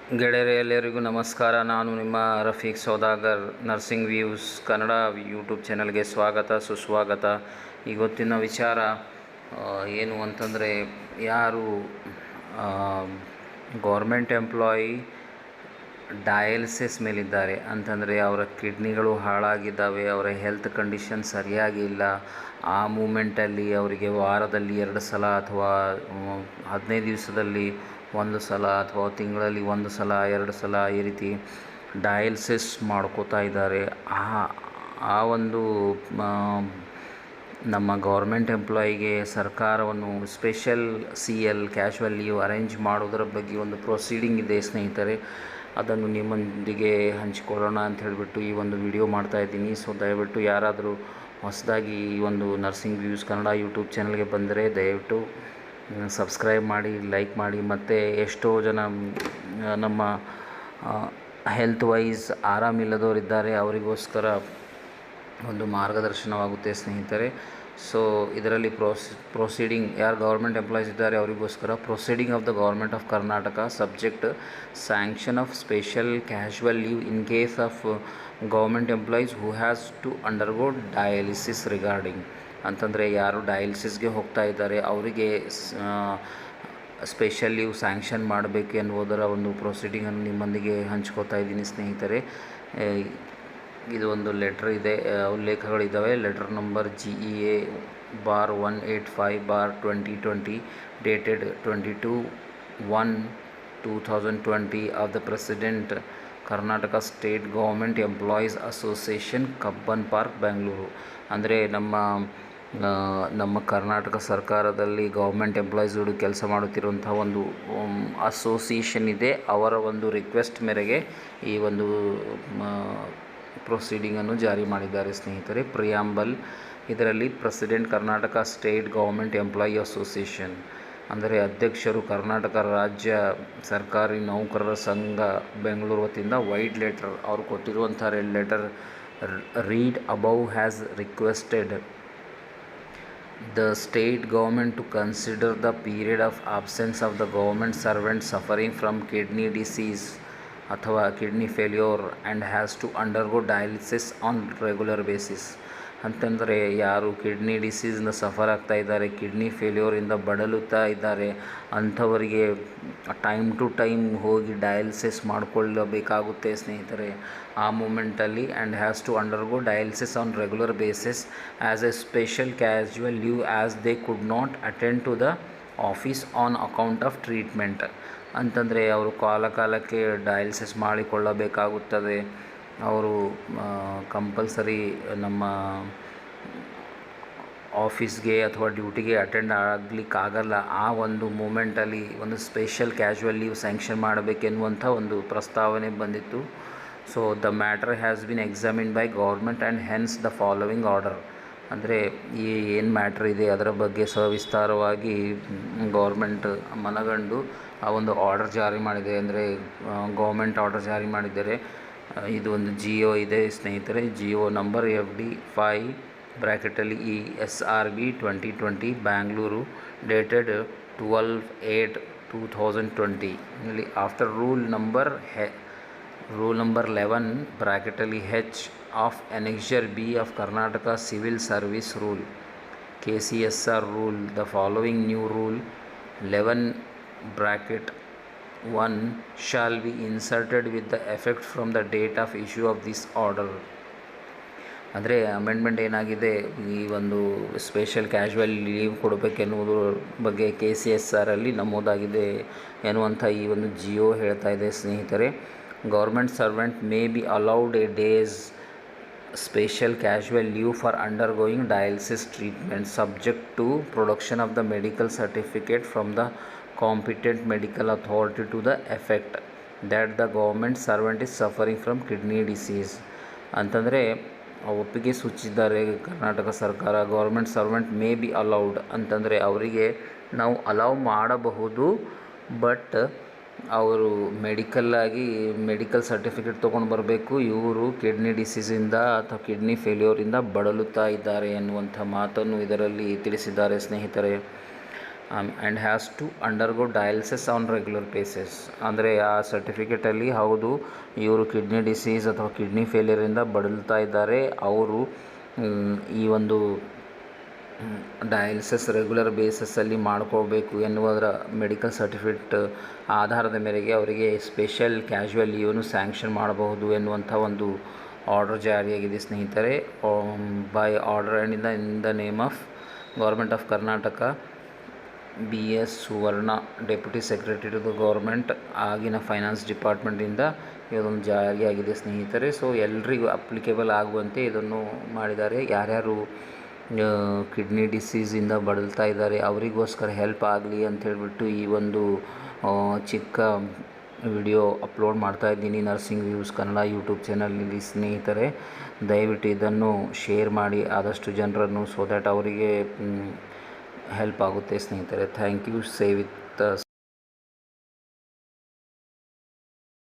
ಗೆಳೆಯರೆ ಎಲ್ಲರಿಗೂ ನಮಸ್ಕಾರ. ನಾನು ನಿಮ್ಮ Rafeeq Saudagar. Nursing views Kannada YouTube ಚಾನಲ್ಗೆ ಸ್ವಾಗತ ಸುಸ್ವಾಗತ. ಇವತ್ತಿನ ವಿಚಾರ ಏನು ಅಂತಂದರೆ, ಯಾರು ಗೌರ್ಮೆಂಟ್ ಎಂಪ್ಲಾಯಿ ಡಯಾಲಿಸಿಸ್ ಮೇಲಿದ್ದಾರೆ ಅಂತಂದರೆ ಅವರ ಕಿಡ್ನಿಗಳು ಹಾಳಾಗಿದ್ದಾವೆ, ಅವರ ಹೆಲ್ತ್ ಕಂಡೀಷನ್ ಸರಿಯಾಗಿಲ್ಲ, ಆ ಮೂಮೆಂಟಲ್ಲಿ ಅವರಿಗೆ ವಾರದಲ್ಲಿ 2 ಸಲ ಅಥವಾ 15 ದಿವಸದಲ್ಲಿ 1 ಸಲ ಅಥವಾ ತಿಂಗಳಲ್ಲಿ 1 ಸಲ 2 ಸಲ ಈ ರೀತಿ ಡಯಾಲಿಸಿಸ್ ಮಾಡ್ಕೋತಾ ಇದ್ದಾರೆ. ಆ ಒಂದು ನಮ್ಮ ಗೌರ್ಮೆಂಟ್ ಎಂಪ್ಲಾಯಿಗೆ ಸರ್ಕಾರವನ್ನು special CL casual leave arrange ಮಾಡೋದರ ಬಗ್ಗೆ ಒಂದು ಪ್ರೊಸೀಡಿಂಗ್ ಇದೆ ಸ್ನೇಹಿತರೆ. ಅದನ್ನು ನಿಮ್ಮೊಂದಿಗೆ ಹಂಚಿಕೊಳ್ಳೋಣ ಅಂತ ಹೇಳಿಬಿಟ್ಟು ಈ ಒಂದು ವಿಡಿಯೋ ಮಾಡ್ತಾಯಿದ್ದೀನಿ. ಸೊ ದಯವಿಟ್ಟು ಯಾರಾದರೂ ಹೊಸದಾಗಿ ಈ ಒಂದು ನರ್ಸಿಂಗ್ ವ್ಯೂಸ್ ಕನ್ನಡ ಯೂಟ್ಯೂಬ್ ಚಾನಲ್ಗೆ ಬಂದರೆ ದಯವಿಟ್ಟು ಸಬ್ಸ್ಕ್ರೈಬ್ ಮಾಡಿ, ಲೈಕ್ ಮಾಡಿ. ಮತ್ತು ಎಷ್ಟೋ ಜನ ನಮ್ಮ ಹೆಲ್ತ್ ವೈಸ್ ಆರಾಮಿಲ್ಲದವರಿದ್ದಾರೆ, ಅವರಿಗೋಸ್ಕರ ಒಂದು ಮಾರ್ಗದರ್ಶನವಾಗುತ್ತೆ ಸ್ನೇಹಿತರೆ. ಸೊ ಇದರಲ್ಲಿ ಪ್ರೊಸೀಡಿಂಗ್ ಯಾರು ಗೌರ್ಮೆಂಟ್ ಎಂಪ್ಲಾಯೀಸ್ ಇದ್ದಾರೆ ಅವರಿಗೋಸ್ಕರ proceeding of the government of Karnataka subject sanction of special casual leave in case of government employees who has to undergo dialysis regarding ಅಂತಂದರೆ ಯಾರು ಡಯಾಲಿಸಿಸ್ಗೆ ಹೋಗ್ತಾ ಇದ್ದಾರೆ ಅವರಿಗೆ ಸ್ಪೆಷಲ್ ಲೀವ್ ಸ್ಯಾಂಕ್ಷನ್ ಮಾಡಬೇಕು ಎನ್ನುವುದರ ಒಂದು ಪ್ರೊಸೀಡಿಂಗನ್ನು ನಿಮ್ಮೊಂದಿಗೆ ಹಂಚ್ಕೋತಾ ಇದ್ದೀನಿ ಸ್ನೇಹಿತರೆ. ಇದು ಒಂದು ಲೆಟ್ರ್ ಇದೆ, ಉಲ್ಲೇಖಗಳಿದ್ದಾವೆ. Letter number GEA/185/2020 dated 22/1/2020 of the president Karnataka state government employees association Cubbon Park Bengaluru. ಅಂದರೆ ನಮ್ಮ ಕರ್ನಾಟಕ ಸರ್ಕಾರದಲ್ಲಿ ಗೌರ್ಮೆಂಟ್ ಎಂಪ್ಲಾಯೀಸ್ಗಳು ಕೆಲಸ ಮಾಡುತ್ತಿರುವಂಥ ಒಂದು ಅಸೋಸಿಯೇಷನ್ ಇದೆ. ಅವರ ಒಂದು ರಿಕ್ವೆಸ್ಟ್ ಮೇರೆಗೆ ಈ ಒಂದು ಪ್ರೊಸೀಡಿಂಗನ್ನು ಜಾರಿ ಮಾಡಿದ್ದಾರೆ ಸ್ನೇಹಿತರೆ. ಪ್ರಿಯಾಂಬಲ್ ಇದರಲ್ಲಿ president Karnataka state government employee association ಅಂದರೆ ಅಧ್ಯಕ್ಷರು ಕರ್ನಾಟಕ ರಾಜ್ಯ ಸರ್ಕಾರಿ ನೌಕರರ ಸಂಘ ಬೆಂಗಳೂರು ವತಿಯಿಂದ ವೈಡ್ ಲೆಟರ್ ಅವರು ಕೊಟ್ಟಿರುವಂಥ red letter read above has requested the state government to consider the period of absence of the government servant suffering from kidney disease ಅಥವಾ kidney failure and has to undergo dialysis on regular basis. ಅಂತಂದರೆ ಯಾರು kidney ಡಿಸೀಸಿಂದ suffer ಆಗ್ತಾ ಇದ್ದಾರೆ, kidney ಫೇಲ್ಯೂರಿಂದ ಬಳಲುತ್ತಾ ಇದ್ದಾರೆ, ಅಂಥವರಿಗೆ time to time ಹೋಗಿ dialysis ಮಾಡಿಕೊಳ್ಳಬೇಕಾಗುತ್ತೆ ಸ್ನೇಹಿತರೆ ಆ ಮೂಮೆಂಟಲ್ಲಿ. And has to undergo dialysis on regular basis as a special casual leave as they could not attend to the office on account of treatment. ಅಂತಂದರೆ ಅವರು ಕಾಲಕ್ಕೆ ಡಯಾಲಿಸಿಸ್ ಮಾಡಿಕೊಳ್ಳಬೇಕಾಗುತ್ತದೆ. ಅವರು ಕಂಪಲ್ಸರಿ ನಮ್ಮ ಆಫೀಸ್ಗೆ ಅಥವಾ ಡ್ಯೂಟಿಗೆ ಅಟೆಂಡ್ ಆಗಲಿಕ್ಕಾಗಲ್ಲ. ಆ ಒಂದು ಮೂಮೆಂಟಲ್ಲಿ ಒಂದು ಸ್ಪೆಷಲ್ ಕ್ಯಾಶುವಲ್ ಲೀವ್ ಸ್ಯಾಂಕ್ಷನ್ ಮಾಡಬೇಕೆನ್ನುವಂಥ ಒಂದು ಪ್ರಸ್ತಾವನೆ ಬಂದಿತ್ತು. So the matter has been examined by government and hence the following order. ಅಂದರೆ ಈ ಏನು ಮ್ಯಾಟ್ರ್ ಇದೆ ಅದರ ಬಗ್ಗೆ ಸವಿಸ್ತಾರವಾಗಿ ಗೌರ್ಮೆಂಟ್ ಮನಗಂಡು ಆ ಒಂದು ಆರ್ಡರ್ ಜಾರಿ ಮಾಡಿದೆ. ಅಂದರೆ ಗೌರ್ಮೆಂಟ್ ಆರ್ಡರ್ ಜಾರಿ ಮಾಡಿದ್ದಾರೆ. ಇದು ಒಂದು GO ಇದೆ ಸ್ನೇಹಿತರೆ. GO number FD5 SRB 2020 Bangalore dated 12/8/2020 ಇಲ್ಲಿ after rule number 11 H of Annexure B of Karnataka civil service rule KCSR rule the following new rule 11(1) shall be inserted with the effect from the date of issue of this order. ಅಂದರೆ amendment ಏನಾಗಿದೆ, ಈ ಒಂದು special casual leave ಕೊಡಬೇಕೆನ್ನುವುದ್ರ ಬಗ್ಗೆ KCSRಲ್ಲಿ ನಮೂದಾಗಿದೆ ಎನ್ನುವಂಥ ಈ ಒಂದು GO ಹೇಳ್ತಾ ಇದೆ ಸ್ನೇಹಿತರೆ. Government servant may be allowed A days special casual leave for undergoing dialysis treatment subject to production of the medical certificate from the competent medical authority to the effect that the government servant is suffering from kidney disease. ಅಂತಂದರೆ ಒಪ್ಪಿಗೆ ಸೂಚಿಸಿದ್ದಾರೆ ಕರ್ನಾಟಕ ಸರ್ಕಾರ. Government servant may be allowed ಅಂತಂದರೆ ಅವರಿಗೆ ನಾವು allow ಮಾಡಬಹುದು, but ಅವರು medical certificate ತೊಗೊಂಡು ಬರಬೇಕು. ಇವರು ಕಿಡ್ನಿ ಡಿಸೀಸಿಂದ ಅಥವಾ ಕಿಡ್ನಿ ಫೇಲ್ಯೂರಿಂದ ಬಳಲುತ್ತಾ ಇದ್ದಾರೆ ಎನ್ನುವಂಥ ಮಾತನ್ನು ಇದರಲ್ಲಿ ತಿಳಿಸಿದ್ದಾರೆ ಸ್ನೇಹಿತರೆ. And has to undergo dialysis on regular basis. ಅಂದರೆ ಆ ಸರ್ಟಿಫಿಕೇಟಲ್ಲಿ ಹೌದು ಇವರು ಕಿಡ್ನಿ ಡಿಸೀಸ್ ಅಥವಾ ಕಿಡ್ನಿ ಫೇಲಿಯರಿಂದ ಬಳಲ್ತಾ ಇದ್ದಾರೆ, ಅವರು ಈ ಒಂದು ಡಯಾಲಿಸಿಸ್ ರೆಗ್ಯುಲರ್ ಬೇಸಿಸಲ್ಲಿ ಮಾಡ್ಕೋಬೇಕು ಎನ್ನುವುದರ ಮೆಡಿಕಲ್ ಸರ್ಟಿಫಿಕೇಟ್ ಆಧಾರದ ಮೇರೆಗೆ ಅವರಿಗೆ ಸ್ಪೆಷಲ್ ಕ್ಯಾಶುವಲ್ ಲೀವನ್ನು ಸ್ಯಾಂಕ್ಷನ್ ಮಾಡಬಹುದು ಎನ್ನುವಂಥ ಒಂದು ಆರ್ಡರ್ ಜಾರಿಯಾಗಿದೆ ಸ್ನೇಹಿತರೆ. By order and in the name of government of Karnataka, BS Suvarna, deputy secretary to the government, ಆಗಿನ ಫೈನಾನ್ಸ್ ಡಿಪಾರ್ಟ್ಮೆಂಟಿಂದ ಇದೊಂದು ಜಾರಿಯಾಗಿದೆ ಸ್ನೇಹಿತರೆ. ಸೊ ಎಲ್ರಿಗೂ ಅಪ್ಲಿಕೇಬಲ್ ಆಗುವಂತೆ ಇದನ್ನು ಮಾಡಿದ್ದಾರೆ. ಯಾರ್ಯಾರು ಕಿಡ್ನಿ ಡಿಸೀಸಿಂದ ಬಳಲ್ತಾ ಇದ್ದಾರೆ ಅವರಿಗೋಸ್ಕರ ಹೆಲ್ಪ್ ಆಗಲಿ ಅಂತ ಹೇಳಿಬಿಟ್ಟು ಈ ಒಂದು ಚಿಕ್ಕ ವಿಡಿಯೋ ಅಪ್ಲೋಡ್ ಮಾಡ್ತಾ ಇದ್ದೀನಿ ನರ್ಸಿಂಗ್ ವ್ಯೂಸ್ ಕನ್ನಡ ಯೂಟ್ಯೂಬ್ ಚಾನಲ್ನಲ್ಲಿ ಸ್ನೇಹಿತರೆ. ದಯವಿಟ್ಟು ಇದನ್ನು ಶೇರ್ ಮಾಡಿ ಆದಷ್ಟು ಜನರನ್ನು, ಸೊ ದ್ಯಾಟ್ ಅವರಿಗೆ ಹೆಲ್ಪ್ ಆಗುತ್ತೆ ಸ್ನೇಹಿತರೆ. Thank you. Save with